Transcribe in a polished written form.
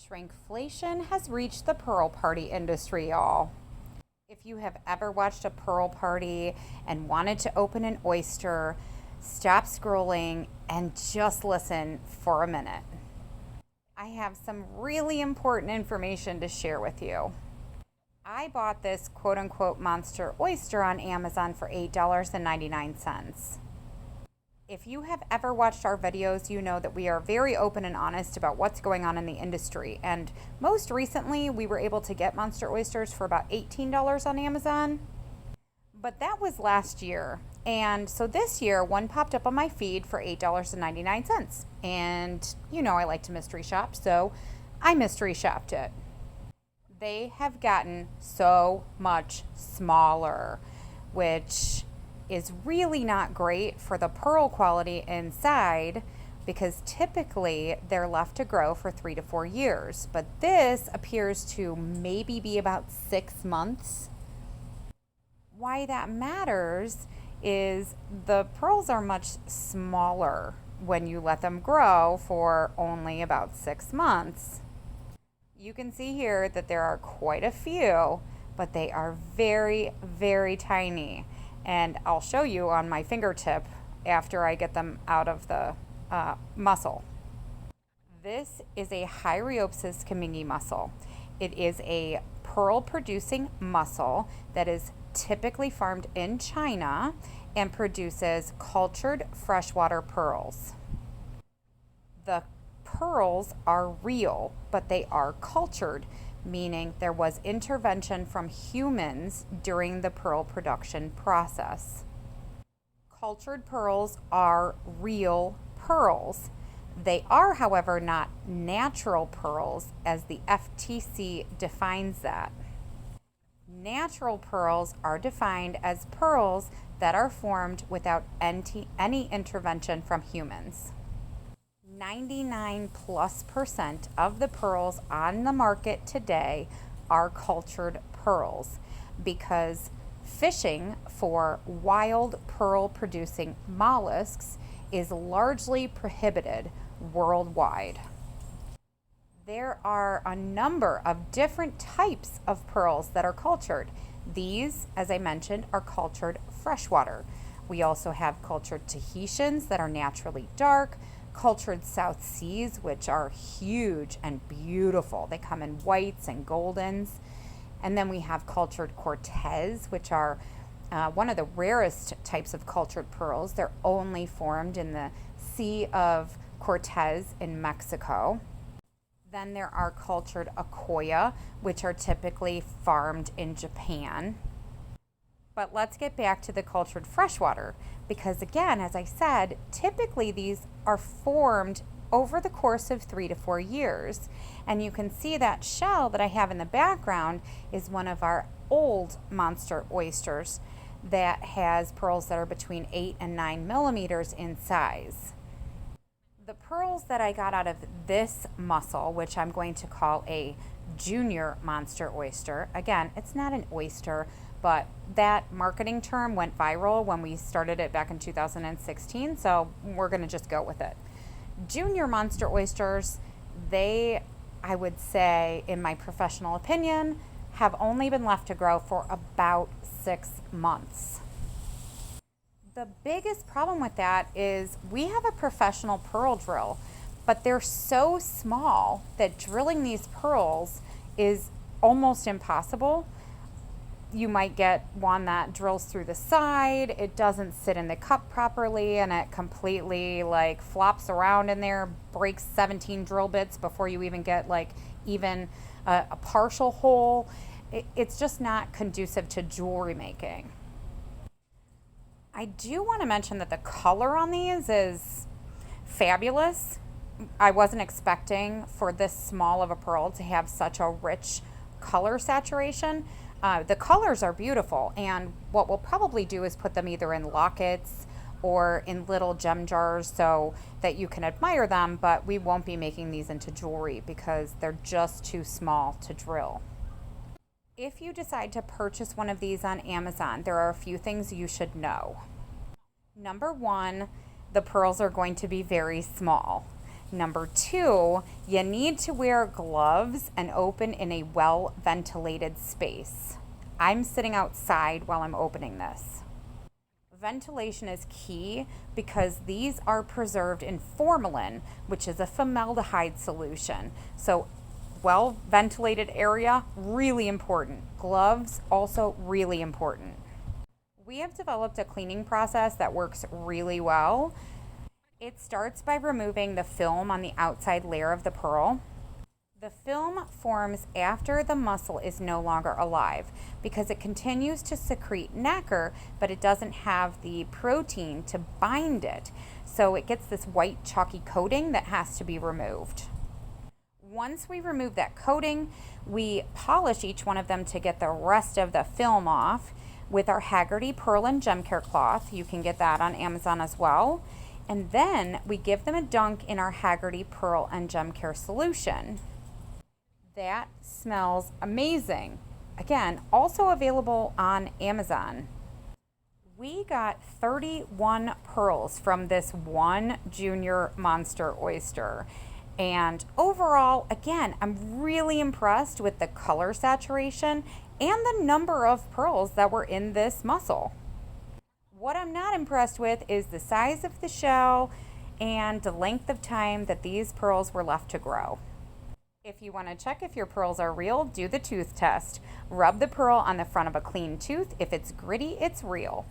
Shrinkflation has reached the pearl party industry, y'all. If you have ever watched a pearl party and wanted to open an oyster, stop scrolling and just listen for a minute. I have some really important information to share with you. I bought this quote unquote monster oyster on Amazon for $8.99. If you have ever watched our videos, you know that we are very open and honest about what's going on in the industry. And most recently, we were able to get monster oysters for about $18 on Amazon. But that was last year. And so this year, one popped up on my feed for $8.99. And you know I like to mystery shop, so I mystery shopped it. They have gotten so much smaller, which is really not great for the pearl quality inside, because typically they're left to grow for 3 to 4 years. But this appears to maybe be about 6 months. Why that matters is the pearls are much smaller when you let them grow for only about 6 months. You can see here that there are quite a few, but they are very, very tiny. And I'll show you on my fingertip after I get them out of the mussel. This is a Hyreopsis kamingi mussel. It is a pearl producing mussel that is typically farmed in China and produces cultured freshwater pearls. The pearls are real, but they are cultured, meaning there was intervention from humans during the pearl production process. Cultured pearls are real pearls. They are, however, not natural pearls as the FTC defines that. Natural pearls are defined as pearls that are formed without any intervention from humans. 99+% of the pearls on the market today are cultured pearls because fishing for wild pearl producing mollusks is largely prohibited worldwide. There are a number of different types of pearls that are cultured. These, as I mentioned, are cultured freshwater. We also have cultured Tahitians that are naturally dark, cultured South Seas, which are huge and beautiful. They come in whites and goldens. And then we have cultured Cortez, which are one of the rarest types of cultured pearls. They're only formed in the Sea of Cortez in Mexico. Then there are cultured Akoya, which are typically farmed in Japan. But let's get back to the cultured freshwater, because again, as I said, typically these are formed over the course of 3 to 4 years. And you can see that shell that I have in the background is one of our old monster oysters that has pearls that are between 8 and 9 millimeters in size. The pearls that I got out of this mussel, which I'm going to call a junior monster oyster, again, it's not an oyster, but that marketing term went viral when we started it back in 2016, so we're going to just go with it. Junior monster oysters, they, I would say, in my professional opinion, have only been left to grow for about 6 months. The biggest problem with that is we have a professional pearl drill, but they're so small that drilling these pearls is almost impossible. You might get one that drills through the side, it doesn't sit in the cup properly, and it completely flops around in there, breaks 17 drill bits before you even get even a partial hole. It's just not conducive to jewelry making. I do want to mention that the color on these is fabulous. I wasn't expecting for this small of a pearl to have such a rich color saturation. The colors are beautiful, and what we'll probably do is put them either in lockets or in little gem jars so that you can admire them, but we won't be making these into jewelry because they're just too small to drill. If you decide to purchase one of these on Amazon, there are a few things you should know. Number one, the pearls are going to be very small. Number 2, you need to wear gloves and open in a well-ventilated space. I'm sitting outside while I'm opening this. Ventilation is key because these are preserved in formalin, which is a formaldehyde solution. So well ventilated area, really important. Gloves, also really important. We have developed a cleaning process that works really well. It starts by removing the film on the outside layer of the pearl. The film forms after the mussel is no longer alive because it continues to secrete nacre, but it doesn't have the protein to bind it. So it gets this white chalky coating that has to be removed. Once we remove that coating, we polish each one of them to get the rest of the film off with our Haggerty Pearl and Gem Care cloth. You can get that on Amazon as well. And then we give them a dunk in our Haggerty Pearl and Gem Care solution. That smells amazing. Again, also available on Amazon. We got 31 pearls from this one junior monster oyster. And overall, again, I'm really impressed with the color saturation and the number of pearls that were in this mussel. What I'm not impressed with is the size of the shell and the length of time that these pearls were left to grow. If you want to check if your pearls are real, do the tooth test. Rub the pearl on the front of a clean tooth. If it's gritty, it's real.